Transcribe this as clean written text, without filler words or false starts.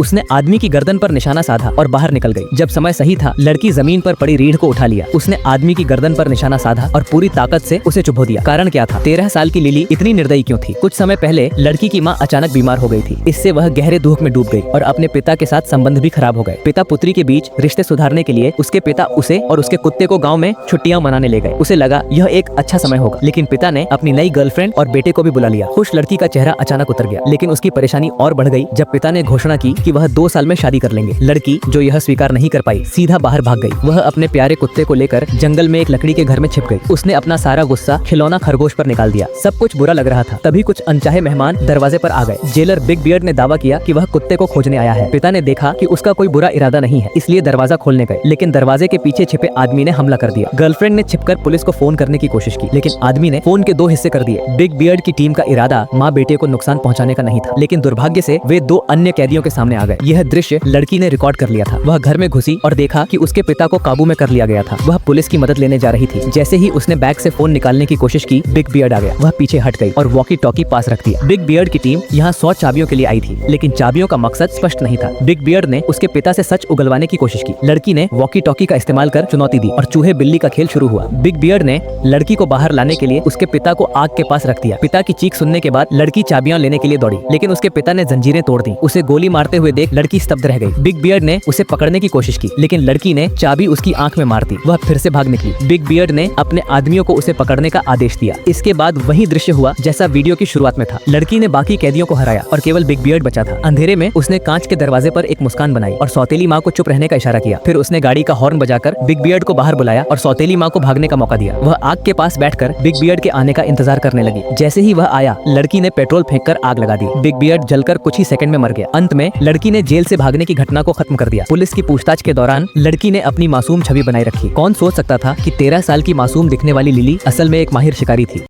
उसने आदमी की गर्दन पर निशाना साधा और बाहर निकल गई। जब समय सही था, लड़की जमीन पर पड़ी रीढ़ को उठा लिया। उसने आदमी की गर्दन पर निशाना साधा और पूरी ताकत से उसे चुभो दिया। कारण क्या था? 13 साल की लिली इतनी निर्दयी क्यों थी? कुछ समय पहले लड़की की माँ अचानक बीमार हो गई थी। इससे वह गहरे दुख में डूब गई और अपने पिता के साथ संबंध भी खराब हो गए। पिता पुत्री के बीच रिश्ते सुधारने के लिए उसके पिता उसे और उसके कुत्ते को गाँव में छुट्टियां मनाने ले गए। उसे लगा यह एक अच्छा समय होगा, लेकिन पिता ने अपनी नई गर्लफ्रेंड और बेटे को भी बुला लिया। खुश लड़की का चेहरा अचानक उतर गया, लेकिन उसकी परेशानी और बढ़ गई जब पिता ने घोषणा की कि वह 2 साल में शादी कर लेंगे। लड़की, जो यह स्वीकार नहीं कर पाई, सीधा बाहर भाग गई। वह अपने प्यारे कुत्ते को लेकर जंगल में एक लकड़ी के घर में छिप गई। उसने अपना सारा गुस्सा खिलौना खरगोश पर निकाल दिया। सब कुछ बुरा लग रहा था। तभी कुछ अनचाहे मेहमान दरवाजे पर आ गए। जेलर बिग बियर्ड ने दावा किया कि वह कुत्ते को खोजने आया है। पिता ने देखा कि उसका कोई बुरा इरादा नहीं है, इसलिए दरवाजा खोलने गए, लेकिन दरवाजे के पीछे छिपे आदमी ने हमला कर दिया। गर्लफ्रेंड ने छिपकर पुलिस को फोन करने की कोशिश की, लेकिन आदमी ने फोन के 2 हिस्से कर दिए। बिग बियर्ड की टीम का इरादा माँ बेटे को नुकसान पहुंचाने का नहीं था, लेकिन दुर्भाग्य से वे 2 अन्य कैदियों के सामने आ गए। यह दृश्य लड़की ने रिकॉर्ड कर लिया था। वह घर में घुसी और देखा कि उसके पिता को काबू में कर लिया गया था। वह पुलिस की मदद लेने जा रही थी। जैसे ही उसने बैग से फोन निकालने की कोशिश की, बिग बियर्ड आ गया। वह पीछे हट गई और वॉकी टॉकी पास रख दिया। बिग बियर्ड की टीम यहाँ 100 चाबियों के लिए आई थी, लेकिन चाबियों का मकसद स्पष्ट नहीं था। बिग बियर्ड ने उसके पिता से सच उगलवाने की कोशिश की। लड़की ने वॉकी टॉकी का इस्तेमाल कर चुनौती दी और चूहे बिल्ली का खेल शुरू हुआ। बिग बियर्ड ने लड़की को बाहर लाने के लिए उसके पिता को आग के पास रख दिया। पिता की चीख सुनने के बाद लड़की चाबियां लेने के लिए दौड़ी, लेकिन उसके पिता ने जंजीरें तोड़ दी। उसे गोली मारते हुए देख लड़की स्तब्ध रह गई। बिग बियर्ड ने उसे पकड़ने की कोशिश की, लेकिन लड़की ने चाबी उसकी आंख में मार दी। वह फिर से भाग निकली। बिग बियर्ड ने अपने आदमियों को उसे पकड़ने का आदेश दिया। इसके बाद वही दृश्य हुआ जैसा वीडियो की शुरुआत में था। लड़की ने बाकी कैदियों को हराया और केवल बिग बियर्ड बचा था। अंधेरे में उसने कांच के दरवाजे पर एक मुस्कान बनाई और सौतेली माँ को चुप रहने का इशारा किया। फिर उसने गाड़ी का हॉर्न बजाकर बिग बियर्ड को बाहर बुलाया और सौतेली माँ को भागने का मौका दिया। वह आग के पास बैठकर बिग बियर्ड के आने का इंतजार करने लगी। जैसे ही वह आया, लड़की ने पेट्रोल फेंककर आग लगा दी। बिग बियर्ड जलकर कुछ ही सेकंड में मर गया। अंत में लड़की ने जेल से भागने की घटना को खत्म कर दिया। पुलिस की पूछताछ के दौरान लड़की ने अपनी मासूम छवि बनाए रखी। कौन सोच सकता था कि 13 साल की मासूम दिखने वाली लिली असल में एक माहिर शिकारी थी।